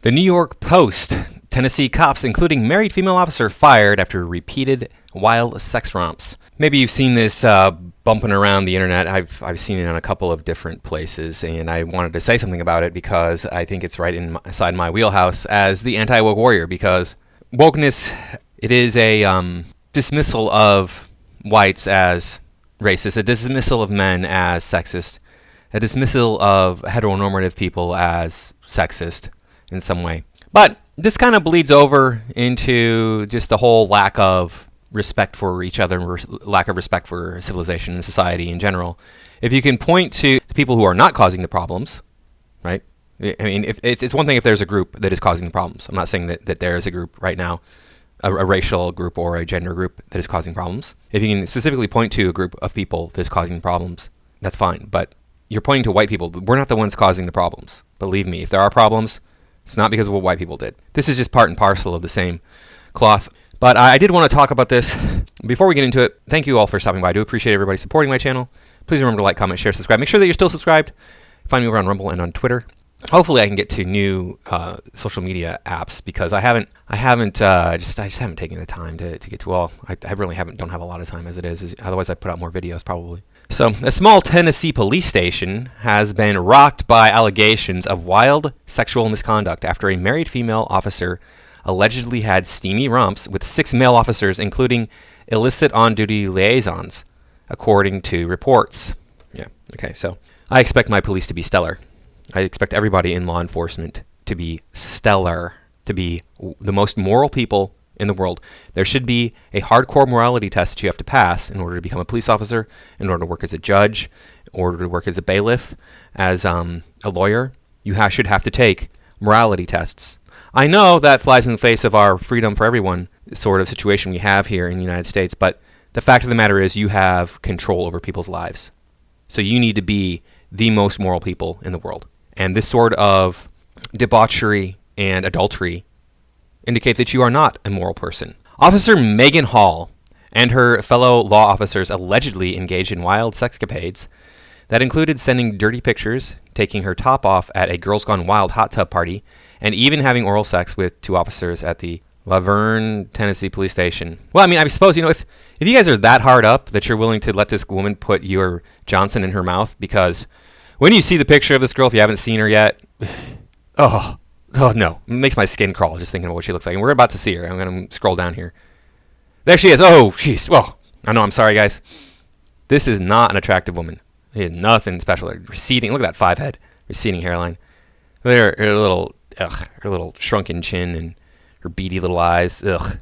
The New York Post. Tennessee cops, including married female officer, fired after repeated wild sex romps. Maybe you've seen this bumping around the internet. I've seen it on a couple of different places, and I wanted to say something about it because I think it's right inside my wheelhouse as the anti-woke warrior, because wokeness, it is a dismissal of whites as racist, a dismissal of men as sexist, a dismissal of heteronormative people as sexist in some way. But this kind of bleeds over into just the whole lack of respect for each other, lack of respect for civilization and society in general. If you can point to the people who are not causing the problems, right? I mean, if it's one thing if there's a group that is causing the problems. I'm not saying that there is a group right now, a racial group or a gender group that is causing problems. If you can specifically point to a group of people that is causing problems, that's fine. But you're pointing to white people. We're not the ones causing the problems. Believe me, if there are problems, it's not because of what white people did. This is just part and parcel of the same cloth. But I did want to talk about this. Before we get into it, thank you all for stopping by. I do appreciate everybody supporting my channel. Please remember to like, comment, share, subscribe. Make sure that you're still subscribed. Find me over on Rumble and on Twitter. Hopefully I can get to new social media apps, because I just haven't taken the time to get to all. I really don't have a lot of time as it is. Otherwise I'd put out more videos probably. So, a small Tennessee police station has been rocked by allegations of wild sexual misconduct after a married female officer allegedly had steamy romps with 6 male officers, including illicit on-duty liaisons, according to reports. Yeah, okay, so I expect my police to be stellar. I expect everybody in law enforcement to be stellar, to be the most moral people in the world. There should be a hardcore morality test that you have to pass in order to become a police officer, in order to work as a judge, in order to work as a bailiff, as a lawyer. You should have to take morality tests. I know that flies in the face of our freedom for everyone sort of situation we have here in the United States, but the fact of the matter is you have control over people's lives. So you need to be the most moral people in the world. And this sort of debauchery and adultery indicate that you are not a moral person. Officer Maegan Hall and her fellow law officers allegedly engaged in wild sexcapades that included sending dirty pictures, taking her top off at a Girls Gone Wild hot tub party, and even having oral sex with 2 officers at the Vergne, Tennessee police station. Well, I mean, I suppose, if you guys are that hard up that you're willing to let this woman put your Johnson in her mouth, because when you see the picture of this girl, if you haven't seen her yet, oh no, it makes my skin crawl just thinking about what she looks like. And we're about to see her. I'm going to scroll down here. There she is. Oh, jeez. Well, I know, I'm sorry, guys. This is not an attractive woman. She has nothing special. Receding. Look at that 5 head. Receding hairline. Her little shrunken chin and her beady little eyes. Ugh.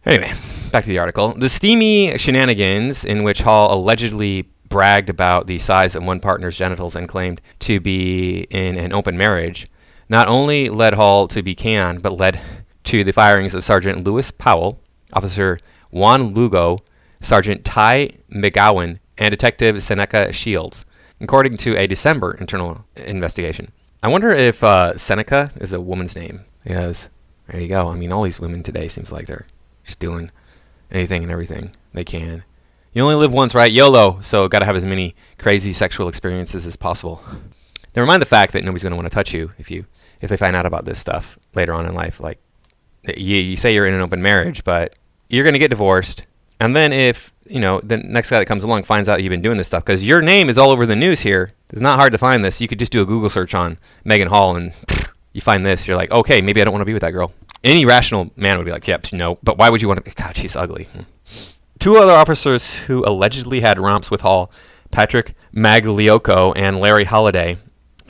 Anyway, back to the article. The steamy shenanigans in which Hall allegedly bragged about the size of one partner's genitals and claimed to be in an open marriage not only led Hall to be canned, but led to the firings of Sergeant Lewis Powell, Officer Juan Lugo, Sergeant Ty McGowan, and Detective Seneca Shields, according to a December internal investigation. I wonder if Seneca is a woman's name. Yes. There you go. I mean, all these women today seems like they're just doing anything and everything they can. You only live once, right? YOLO. So got to have as many crazy sexual experiences as possible. Never mind the fact that nobody's going to want to touch you if they find out about this stuff later on in life. Like, you say you're in an open marriage, but you're going to get divorced. And then if, the next guy that comes along finds out you've been doing this stuff, because your name is all over the news here. It's not hard to find this. You could just do a Google search on Maegan Hall and you find this. You're like, okay, maybe I don't want to be with that girl. Any rational man would be like, yep, no. But why would you want to? God, she's ugly. 2 other officers who allegedly had romps with Hall, Patrick Magliocco and Larry Holliday,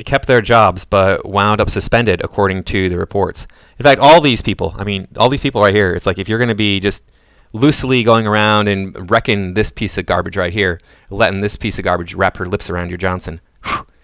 kept their jobs but wound up suspended, according to the reports. In fact, all these people right here, it's like if you're going to be just loosely going around and wrecking this piece of garbage right here, letting this piece of garbage wrap her lips around your Johnson.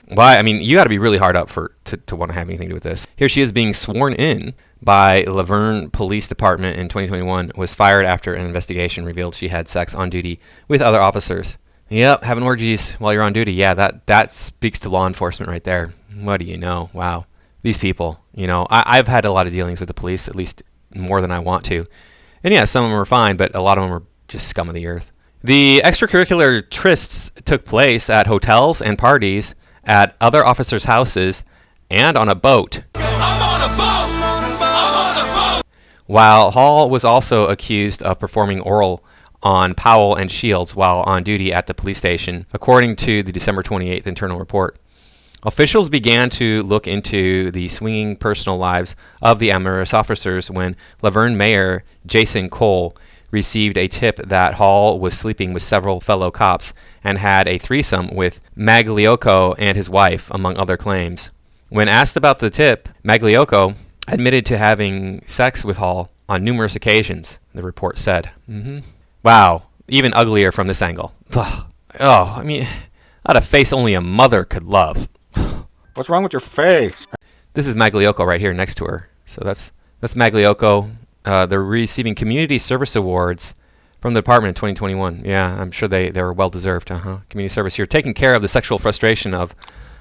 Why? I mean, you got to be really hard up to want to have anything to do with this. Here she is being sworn in by La Vergne Police Department in 2021, was fired after an investigation revealed she had sex on duty with other officers. Yep, having orgies while you're on duty. Yeah, that speaks to law enforcement right there. What do you know? Wow. These people, I've had a lot of dealings with the police, at least more than I want to. And yeah, some of them are fine, but a lot of them are just scum of the earth. The extracurricular trysts took place at hotels and parties, at other officers' houses, and on a boat. I'm on a While Hall was also accused of performing oral on Powell and Shields while on duty at the police station, according to the December 28th internal report. Officials began to look into the swinging personal lives of the amorous officers when Laverne Mayor Jason Cole received a tip that Hall was sleeping with several fellow cops and had a threesome with Magliocco and his wife, among other claims. When asked about the tip, Magliocco admitted to having sex with Hall on numerous occasions, the report said. Wow, even uglier from this angle. Ugh. Oh, I mean, not a face only a mother could love. What's wrong with your face? This is Magliocco right here next to her. So that's Magliocco. They're receiving Community Service Awards from the department in 2021. Yeah, I'm sure they were well deserved. Community service. You're taking care of the sexual frustration of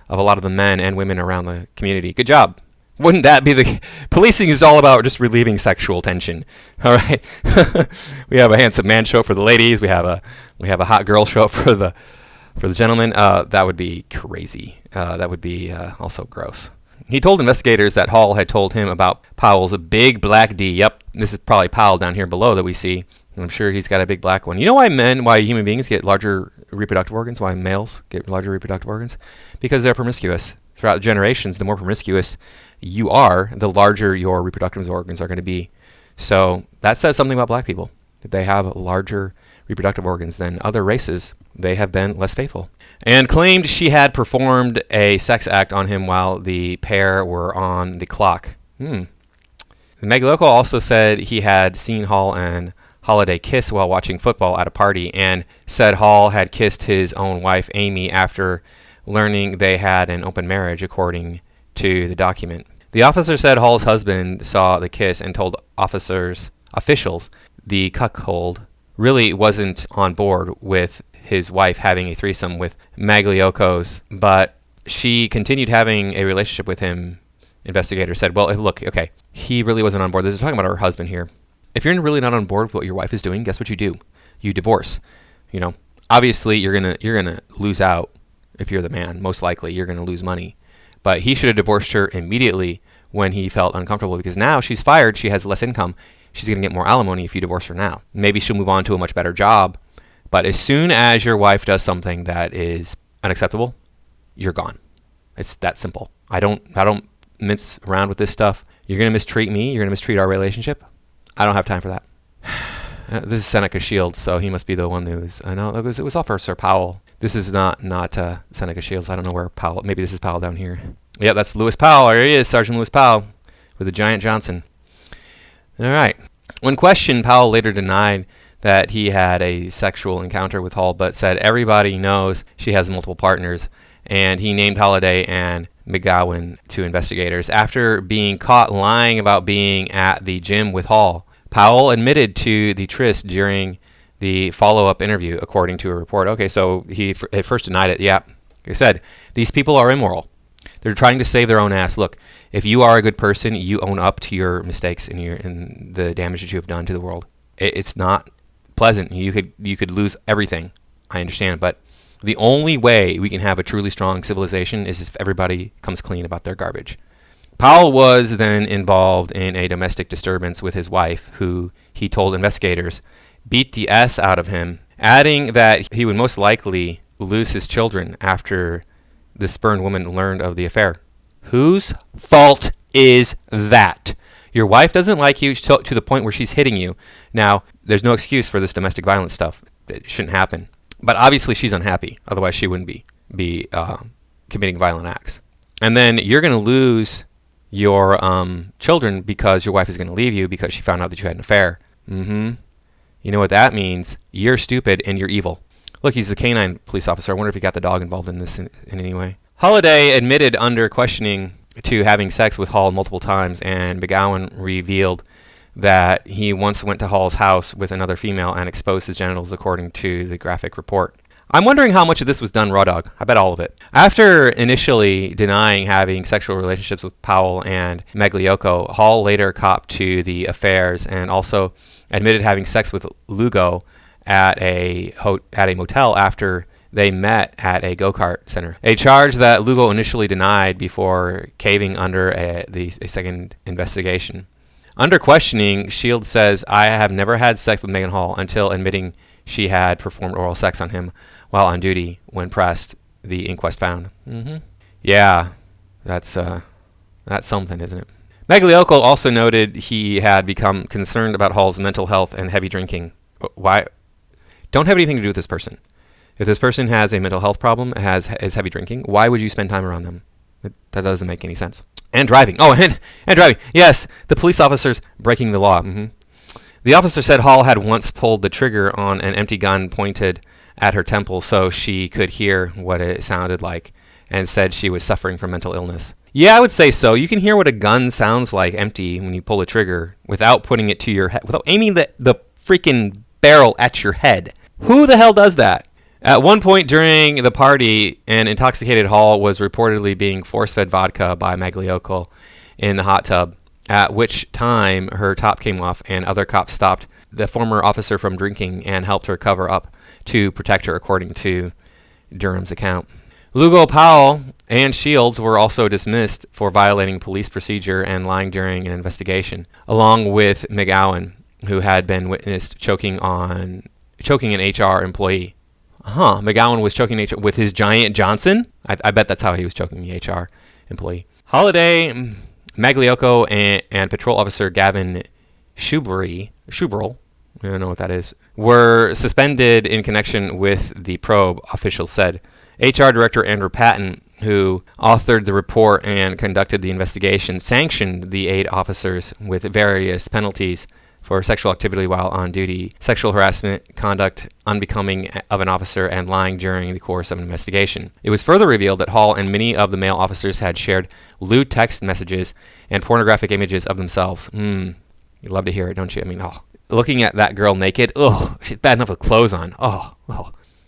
a lot of the men and women around the community. Good job. Wouldn't that be the policing is all about just relieving sexual tension. All right. We have a handsome man show for the ladies. We have a hot girl show for the gentlemen. That would be crazy. That would be also gross. He told investigators that Hall had told him about Powell's big black D. Yep, this is probably Powell down here below that we see. And I'm sure he's got a big black one. You know why human beings get larger reproductive organs? Why males get larger reproductive organs? Because they're promiscuous. Throughout generations, the more promiscuous you are, the larger your reproductive organs are going to be. So that says something about black people. If they have larger reproductive organs than other races, they have been less faithful. And claimed she had performed a sex act on him while the pair were on the clock. Magliocco also said he had seen Hall and Holiday kiss while watching football at a party, and said Hall had kissed his own wife, Amy, after learning they had an open marriage, according to the document. The officer said Hall's husband saw the kiss and told officials the cuckold really wasn't on board with his wife having a threesome with Magliocco's, but she continued having a relationship with him. Investigators said, well, look, okay, he really wasn't on board. This is talking about her husband here. If you're really not on board with what your wife is doing, guess what you do? You divorce. Obviously you're gonna lose out if you're the man. Most likely you're gonna lose money. But he should have divorced her immediately when he felt uncomfortable, because now she's fired, she has less income. She's going to get more alimony if you divorce her now. Maybe she'll move on to a much better job. But as soon as your wife does something that is unacceptable, you're gone. It's that simple. I don't mince around with this stuff. You're going to mistreat me. You're going to mistreat our relationship. I don't have time for that. This is Seneca Shields, so he must be the one who's... I know, it was Officer Powell. This is not Seneca Shields. I don't know where Powell... Maybe this is Powell down here. Yeah, that's Lewis Powell. There he is, Sergeant Lewis Powell, with the giant Johnson. All right. When questioned, Powell later denied that he had a sexual encounter with Hall, but said everybody knows she has multiple partners, and he named Holiday and McGowan to investigators. After being caught lying about being at the gym with Hall, Powell admitted to the tryst during the follow-up interview, according to a report. Okay, so he at first denied it. Yeah, he said, these people are immoral. They're trying to save their own ass. Look, if you are a good person, you own up to your mistakes and the damage that you have done to the world. It's not pleasant. You could lose everything. I understand, but the only way we can have a truly strong civilization is if everybody comes clean about their garbage. Powell was then involved in a domestic disturbance with his wife, who he told investigators beat the S out of him, adding that he would most likely lose his children after the spurned woman learned of the affair. Whose fault is that? Your wife doesn't like you to the point where she's hitting you. Now, there's no excuse for this domestic violence stuff. It shouldn't happen. But obviously she's unhappy. Otherwise she wouldn't be committing violent acts. And then you're going to lose your children because your wife is going to leave you because she found out that you had an affair. You know what that means? You're stupid and you're evil. Look, he's the canine police officer. I wonder if he got the dog involved in this in any way. Holiday admitted under questioning to having sex with Hall multiple times, and McGowan revealed that he once went to Hall's house with another female and exposed his genitals, according to the graphic report. I'm wondering how much of this was done raw dog. I bet all of it. After initially denying having sexual relationships with Powell and Magliocco, Hall later copped to the affairs and also admitted having sex with Lugo at a motel after they met at a go-kart center, a charge that Lugo initially denied before caving under a second investigation. Under questioning, Shields says, "I have never had sex with Maegan Hall," until admitting she had performed oral sex on him while on duty. When pressed, the inquest found. Yeah, that's something, isn't it? Magliocco also noted he had become concerned about Hall's mental health and heavy drinking. Why? Don't have anything to do with this person. If this person has a mental health problem, is heavy drinking, why would you spend time around them? That doesn't make any sense. And driving. Oh, and driving. Yes, the police officers breaking the law. The officer said Hall had once pulled the trigger on an empty gun pointed at her temple so she could hear what it sounded like, and said she was suffering from mental illness. Yeah, I would say so. You can hear what a gun sounds like empty when you pull the trigger without putting it to your head, without aiming the freaking barrel at your head. Who the hell does that? At one point during the party, an intoxicated Hall was reportedly being force-fed vodka by Magliocco in the hot tub, at which time her top came off and other cops stopped the former officer from drinking and helped her cover up to protect her, according to Durham's account. Lugo, Powell, and Shields were also dismissed for violating police procedure and lying during an investigation, along with McGowan, who had been witnessed choking an HR employee. McGowan was choking HR with his giant Johnson? I bet that's how he was choking the HR employee. Holiday, Magliocco, and Patrol Officer Gavin Schuberl, I don't know what that is, were suspended in connection with the probe, officials said. HR Director Andrew Patton, who authored the report and conducted the investigation, sanctioned the 8 officers with various penalties for sexual activity while on duty, sexual harassment, conduct unbecoming of an officer, and lying during the course of an investigation. It was further revealed that Hall and many of the male officers had shared lewd text messages and pornographic images of themselves. You love to hear it, don't you? I mean, looking at that girl naked, she's bad enough with clothes on.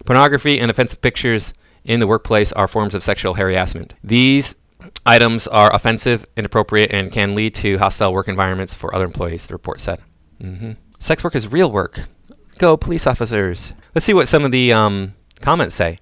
Pornography and offensive pictures in the workplace are forms of sexual harassment. These items are offensive, inappropriate, and can lead to hostile work environments for other employees, the report said. Sex work is real work. Go, police officers. Let's see what some of the comments say.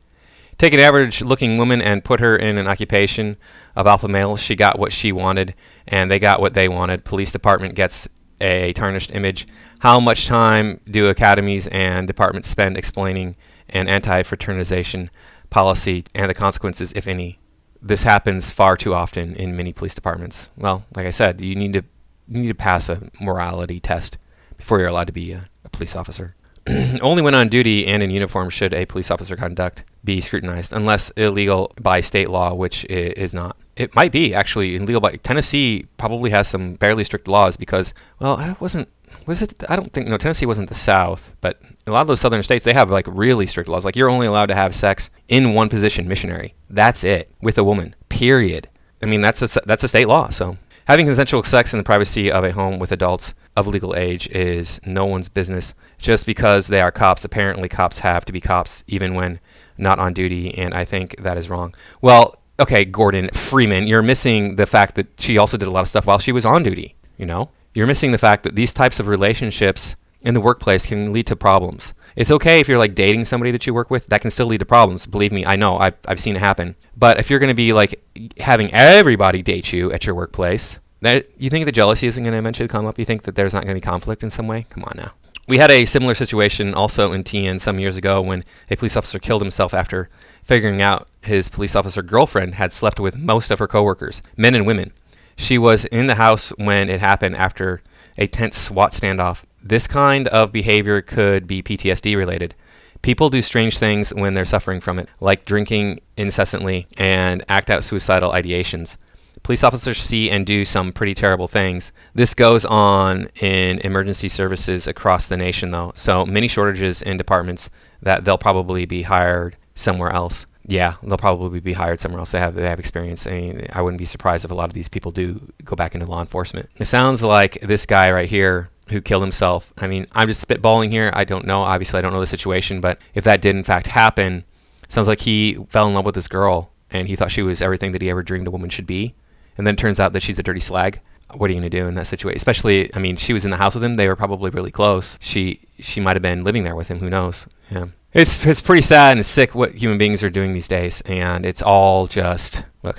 Take an average-looking woman and put her in an occupation of alpha male. She got what she wanted, and they got what they wanted. Police department gets a tarnished image. How much time do academies and departments spend explaining an anti-fraternization policy and the consequences, if any? This happens far too often in many police departments. Well, like I said, you need to pass a morality test before you're allowed to be a police officer. Only when on duty and in uniform should a police officer conduct be scrutinized, unless illegal by state law, which it is not. It might be actually illegal by Tennessee. Probably has some fairly strict laws because, well, Tennessee wasn't the South, but a lot of those southern states, they have like really strict laws. Like you're only allowed to have sex in one position, missionary. That's it, with a woman. Period. I mean, that's a state law. So having consensual sex in the privacy of a home with adults of legal age is no one's business. Just because they are cops, apparently cops have to be cops even when not on duty, and I think that is wrong. Well, okay, Gordon Freeman, you're missing the fact that she also did a lot of stuff while she was on duty, You're missing the fact that these types of relationships in the workplace can lead to problems. It's okay if you're like dating somebody that you work with, that can still lead to problems. Believe me, I know, I've seen it happen. But if you're going to be like having everybody date you at your workplace, you think the jealousy isn't going to eventually come up? You think that there's not going to be conflict in some way? Come on now. We had a similar situation also in TN some years ago when a police officer killed himself after figuring out his police officer girlfriend had slept with most of her coworkers, men and women. She was in the house when it happened after a tense SWAT standoff. This kind of behavior could be PTSD related. People do strange things when they're suffering from it, like drinking incessantly and act out suicidal ideations. Police officers see and do some pretty terrible things. This goes on in emergency services across the nation, though. So many shortages in departments that they'll probably be hired somewhere else. Yeah, they'll probably be hired somewhere else. They have experience. I mean, I wouldn't be surprised if a lot of these people do go back into law enforcement. It sounds like this guy right here who killed himself. I mean, I'm just spitballing here. I don't know. Obviously, I don't know the situation. But if that did in fact happen, sounds like he fell in love with this girl and he thought she was everything that he ever dreamed a woman should be. And then it turns out that she's a dirty slag. What are you going to do in that situation? Especially, I mean, she was in the house with him. They were probably really close. She might have been living there with him. Who knows? Yeah. It's pretty sad and sick what human beings are doing these days, and it's all just, look,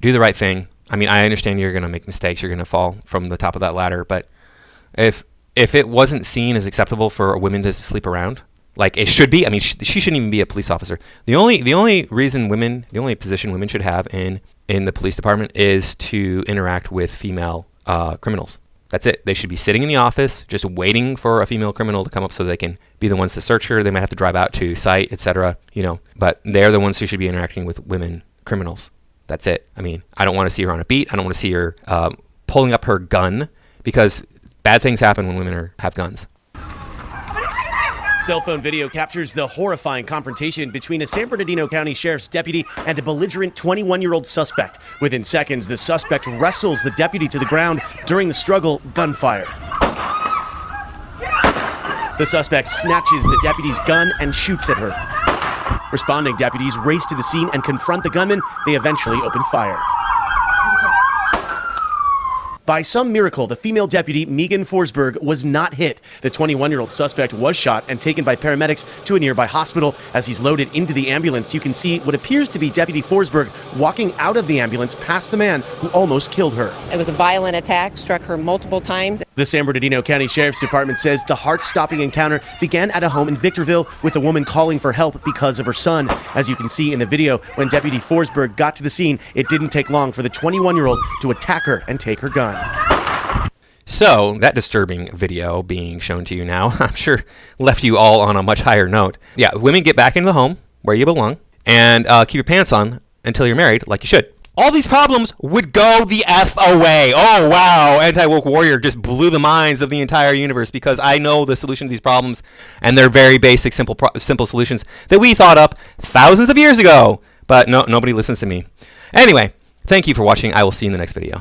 do the right thing. I mean, I understand you're going to make mistakes. You're going to fall from the top of that ladder, but if it wasn't seen as acceptable for women to sleep around, like it should be, I mean, she shouldn't even be a police officer. The only position women should have in the police department is to interact with female criminals. That's it. They should be sitting in the office, just waiting for a female criminal to come up so they can be the ones to search her. They might have to drive out to site, etc. But they're the ones who should be interacting with women criminals. That's it. I mean, I don't want to see her on a beat. I don't want to see her pulling up her gun, because bad things happen when women have guns. Cell phone video captures the horrifying confrontation between a San Bernardino County Sheriff's deputy and a belligerent 21-year-old suspect. Within seconds, the suspect wrestles the deputy to the ground. During the struggle, gunfire. The suspect snatches the deputy's gun and shoots at her. Responding deputies race to the scene and confront the gunman. They eventually open fire. By some miracle, the female deputy, Maegan Forsberg, was not hit. The 21-year-old suspect was shot and taken by paramedics to a nearby hospital. As he's loaded into the ambulance, you can see what appears to be Deputy Forsberg walking out of the ambulance past the man who almost killed her. It was a violent attack, struck her multiple times. The San Bernardino County Sheriff's Department says the heart-stopping encounter began at a home in Victorville with a woman calling for help because of her son. As you can see in the video, when Deputy Forsberg got to the scene, it didn't take long for the 21-year-old to attack her and take her gun. So, that disturbing video being shown to you now, I'm sure left you all on a much higher note. Yeah, women, get back into the home where you belong and keep your pants on until you're married, like you should. All these problems would go the F away. Oh, wow. Anti-woke warrior just blew the minds of the entire universe, because I know the solution to these problems, and they're very basic, simple solutions that we thought up thousands of years ago. But no, nobody listens to me. Anyway, thank you for watching. I will see you in the next video.